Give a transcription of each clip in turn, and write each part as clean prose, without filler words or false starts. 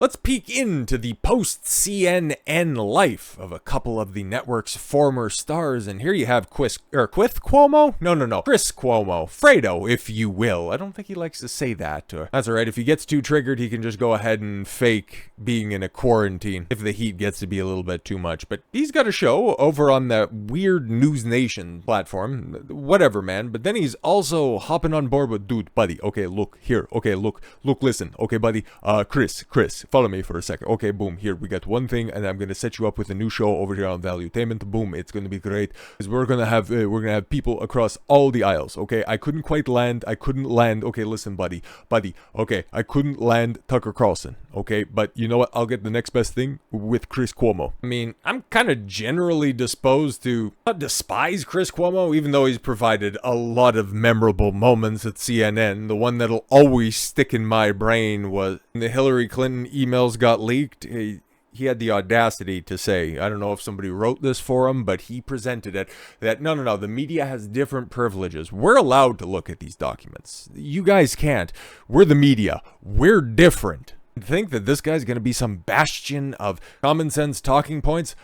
Let's peek into the post-CNN life of a couple of the network's former stars, and here you have Chris Cuomo? No, Chris Cuomo. Fredo, if you will. I don't think he likes to say that. That's alright, if he gets too triggered, he can just go ahead and fake being in a quarantine if the heat gets to be a little bit too much. But he's got a show over on that weird News Nation platform. Whatever, man. But then he's also hopping on board with, dude, buddy, okay, look, here, okay, look, listen, okay, buddy, Chris, follow me for a second. Okay, boom, here, we got one thing, and I'm gonna set you up with a new show over here on Valuetainment. Boom, it's gonna be great. Because we're gonna have people across all the aisles, okay? I couldn't land. Okay, listen, buddy, okay, I couldn't land Tucker Carlson, okay? But you know what? I'll get the next best thing with Chris Cuomo. I mean, I'm kind of generally disposed to not despise Chris Cuomo, even though he's provided a lot of memorable moments at CNN. The one that'll always stick in my brain was the Hillary Clinton emails got leaked. He had the audacity to say, I don't know if somebody wrote this for him, but he presented it, that no, the media has different privileges. We're allowed to look at these documents. You guys can't. We're the media. We're different. Think that this guy's going to be some bastion of common sense talking points?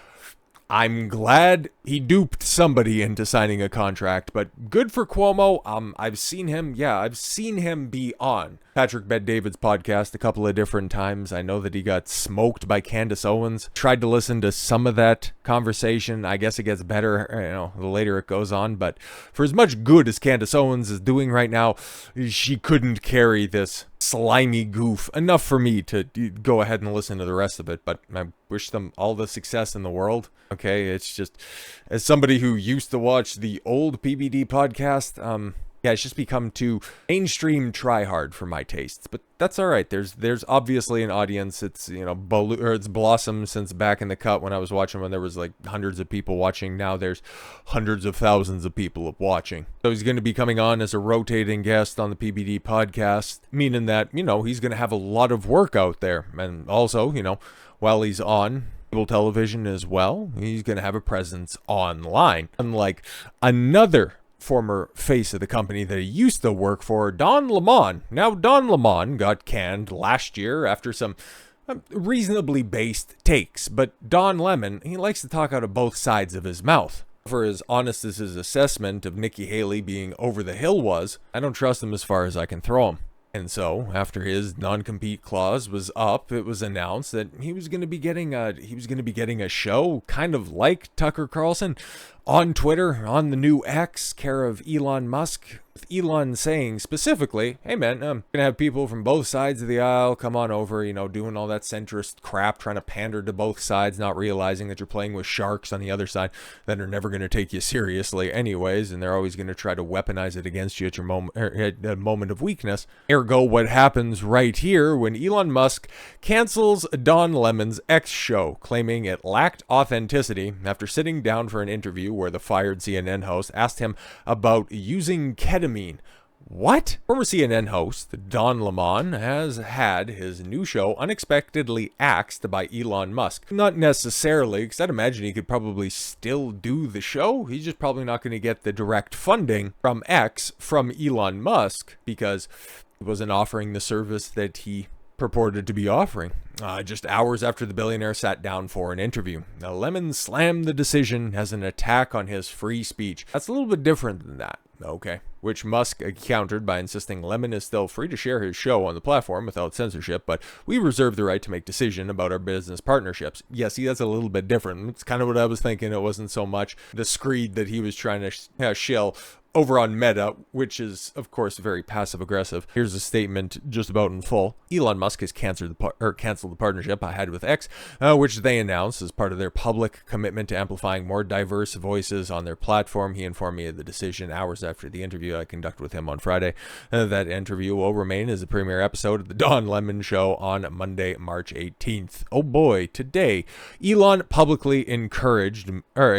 I'm glad he duped somebody into signing a contract, but good for Cuomo. I've seen him be on Patrick Bet-David's podcast a couple of different times. I know that he got smoked by Candace Owens. Tried to listen to some of that conversation. I guess it gets better, the later it goes on, but for as much good as Candace Owens is doing right now, she couldn't carry this slimy goof enough for me to go ahead and listen to the rest of it, but I wish them all the success in the world. Okay, it's just, as somebody who used to watch the old PBD podcast, it's just become too mainstream try hard for my tastes, but that's all right. There's obviously an audience. It's it's blossomed since back in the cut when I was watching, when there was like hundreds of people watching. Now there's hundreds of thousands of people watching. So he's going to be coming on as a rotating guest on the PBD podcast, meaning that he's going to have a lot of work out there, and also while he's on cable television as well, he's going to have a presence online, unlike another former face of the company that he used to work for, Don Lemon. Now, Don Lemon got canned last year after some reasonably based takes, but Don Lemon, he likes to talk out of both sides of his mouth. For as honest as his assessment of Nikki Haley being over the hill was, I don't trust him as far as I can throw him. And so, after his non-compete clause was up, it was announced that he was going to be getting a show kind of like Tucker Carlson on Twitter, on the new X, care of Elon Musk, with Elon saying specifically, hey man, I'm gonna have people from both sides of the aisle come on over, doing all that centrist crap, trying to pander to both sides, not realizing that you're playing with sharks on the other side that are never going to take you seriously anyways, and they're always going to try to weaponize it against you at your moment of weakness. Ergo, what happens right here when Elon Musk cancels Don Lemon's X show, claiming it lacked authenticity after sitting down for an interview where the fired CNN host asked him about using ketamine. What? Former CNN host Don Lemon has had his new show unexpectedly axed by Elon Musk. Not necessarily, because I'd imagine he could probably still do the show. He's just probably not going to get the direct funding from X from Elon Musk because he wasn't offering the service that he purported to be offering. Just hours after the billionaire sat down for an interview, now, Lemon slammed the decision as an attack on his free speech. That's a little bit different than that, okay? Which Musk countered by insisting Lemon is still free to share his show on the platform without censorship, but we reserve the right to make decision about our business partnerships. Yeah, see, that's a little bit different. It's kind of what I was thinking. It wasn't so much the screed that he was trying to shill over on Meta, which is, of course, very passive-aggressive. Here's a statement just about in full. Elon Musk has canceled the partnership I had with X, which they announced as part of their public commitment to amplifying more diverse voices on their platform. He informed me of the decision hours after the interview I conducted with him on Friday. That interview will remain as the premiere episode of the Don Lemon Show on Monday, March 18th. Oh boy, today, Elon publicly encouraged me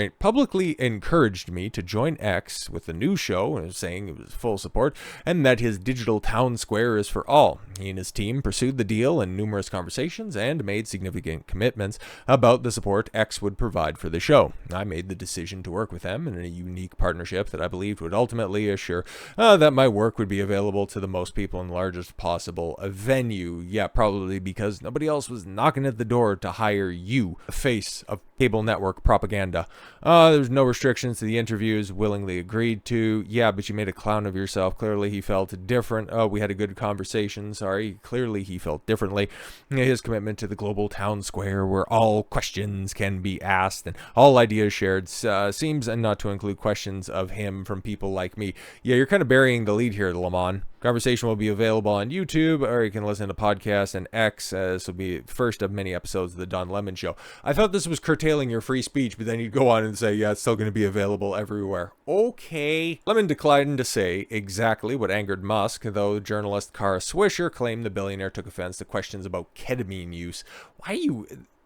to join X with the new show, saying it was full support, and that his digital town square is for all. He and his team pursued the deal in numerous conversations and made significant commitments about the support X would provide for the show. I made the decision to work with them in a unique partnership that I believed would ultimately assure sure that my work would be available to the most people in the largest possible venue. Yeah, probably because nobody else was knocking at the door to hire you, the face of cable network propaganda. There's no restrictions to the interviews, willingly agreed to. Yeah, but you made a clown of yourself. Clearly he felt different. We had a good conversation. Sorry. Clearly he felt differently. His commitment to the global town square where all questions can be asked and all ideas shared seems not to include questions of him from people like me. Yeah, you're kind of burying the lead here, Lamont. Conversation will be available on YouTube, or you can listen to podcasts and X. This will be the first of many episodes of the Don Lemon Show. I thought this was curtailing your free speech, but then you'd go on and say, yeah, it's still going to be available everywhere. Okay. Lemon declined to say exactly what angered Musk, though journalist Kara Swisher claimed the billionaire took offense to questions about ketamine use.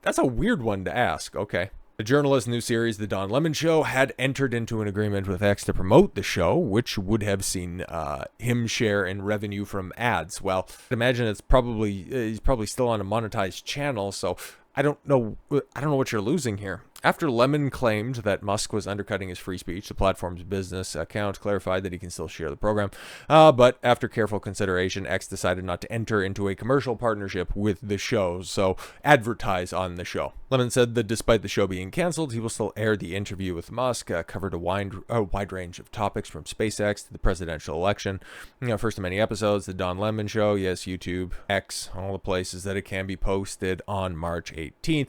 That's a weird one to ask. Okay. The journalist's new series, The Don Lemon Show, had entered into an agreement with X to promote the show, which would have seen him share in revenue from ads. Well, I imagine he's probably still on a monetized channel, so I don't know what you're losing here. After Lemon claimed that Musk was undercutting his free speech, the platform's business account clarified that he can still share the program. But after careful consideration, X decided not to enter into a commercial partnership with the show, so advertise on the show. Lemon said that despite the show being canceled, he will still air the interview with Musk, covered a wide range of topics from SpaceX to the presidential election. First of many episodes, The Don Lemon Show, yes, YouTube, X, all the places that it can be posted on March 18th.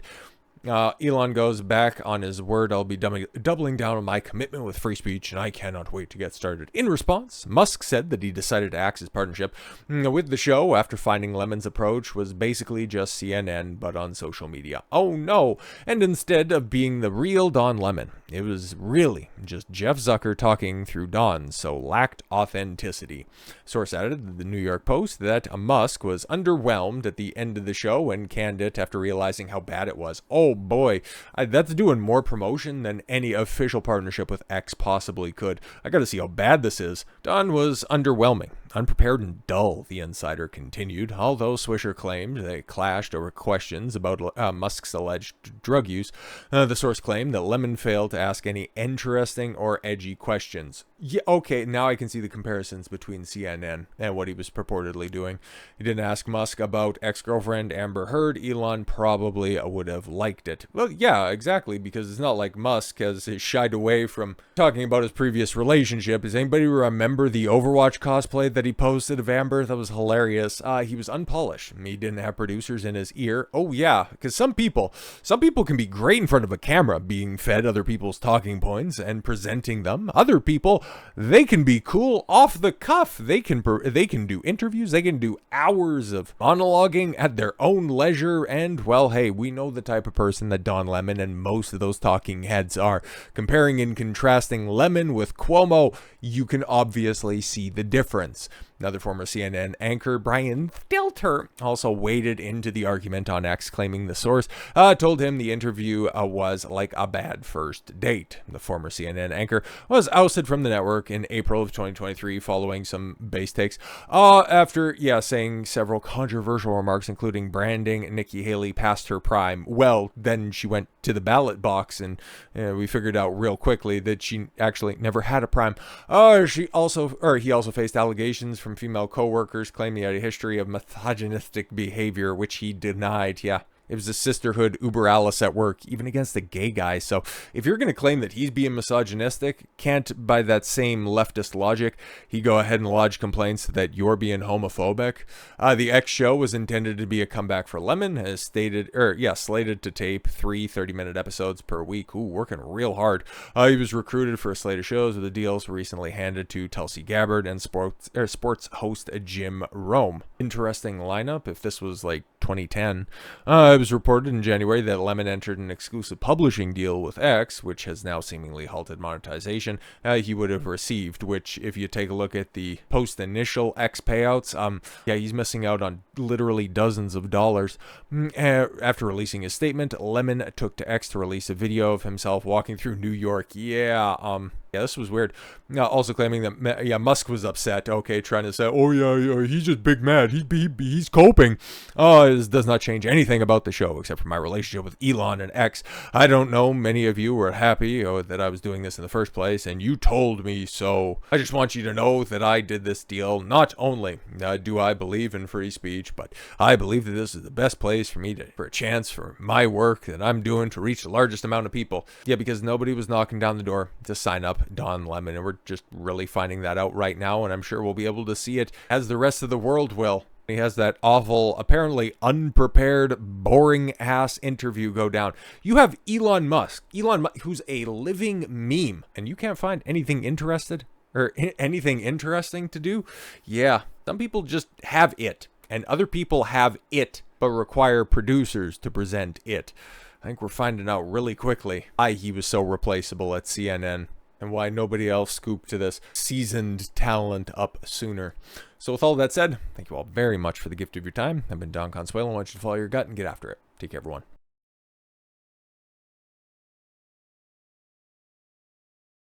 Elon goes back on his word. I'll be doubling down on my commitment with free speech, and I cannot wait to get started. In response, Musk said that he decided to axe his partnership with the show after finding Lemon's approach was basically just CNN, but on social media. Oh no! And instead of being the real Don Lemon, it was really just Jeff Zucker talking through Don, so lacked authenticity. Source added to the New York Post that Musk was underwhelmed at the end of the show and canned it after realizing how bad it was. Oh boy, that's doing more promotion than any official partnership with X possibly could. I gotta see how bad this is. Don was underwhelming, unprepared and dull, the insider continued, although Swisher claimed they clashed over questions about Musk's alleged drug use. The source claimed that Lemon failed to ask any interesting or edgy questions. Yeah, okay, now I can see the comparisons between CNN and what he was purportedly doing. He didn't ask Musk about ex-girlfriend Amber Heard. Elon probably would have liked it. Well, yeah, exactly, because it's not like Musk has shied away from talking about his previous relationship. Does anybody remember the Overwatch cosplay that he posted of Amber? That was hilarious. He was unpolished. He didn't have producers in his ear. Oh yeah, because some people can be great in front of a camera, being fed other people's talking points and presenting them. Other people, they can be cool off the cuff. They can do interviews. They can do hours of monologuing at their own leisure. And well, hey, we know the type of person that Don Lemon and most of those talking heads are. Comparing and contrasting Lemon with Cuomo, you can obviously see the difference. Another former CNN anchor, Brian Stelter, also waded into the argument on X, claiming the source told him the interview was like a bad first date. The former CNN anchor was ousted from the network in April of 2023 following some base takes after saying several controversial remarks, including branding Nikki Haley past her prime. Well, then she went to the ballot box, and we figured out real quickly that she actually never had a prime. He also faced allegations from female co-workers claiming he had a history of misogynistic behavior, which he denied. Yeah. It was a sisterhood uber alles at work, even against a gay guy. So if you're going to claim that he's being misogynistic, can't, by that same leftist logic, he go ahead and lodge complaints that you're being homophobic? The X show was intended to be a comeback for Lemon, as slated to tape 3 30-minute episodes per week. Ooh, working real hard. He was recruited for a slate of shows, with the deals recently handed to Tulsi Gabbard and sports host Jim Rome. Interesting lineup if this was like 2010. It was reported in January that Lemon entered an exclusive publishing deal with X, which has now seemingly halted monetization he would have received, which, if you take a look at the post-initial X payouts, he's missing out on literally dozens of dollars. After releasing his statement, Lemon took to X to release a video of himself walking through New York. Yeah, this was weird. Also claiming that Musk was upset. Okay, trying to say, oh yeah, he's just big mad. He's coping. Oh, this does not change anything about the show except for my relationship with Elon and X. I don't know. Many of you were happy that I was doing this in the first place, and you told me so. I just want you to know that I did this deal. Not only do I believe in free speech, but I believe that this is the best place for me for a chance for my work that I'm doing to reach the largest amount of people. Yeah, because nobody was knocking down the door to sign up Don Lemon, and we're just really finding that out right now, and I'm sure we'll be able to see it as the rest of the world will. He has that awful, apparently unprepared, boring-ass interview go down. You have Elon Musk, who's a living meme, and you can't find anything interesting to do? Yeah, some people just have it, and other people have it, but require producers to present it. I think we're finding out really quickly why he was so replaceable at CNN and why nobody else scooped to this seasoned talent up sooner. So with all that said, thank you all very much for the gift of your time. I've been Don Consuelo. I want you to follow your gut and get after it. Take care, everyone.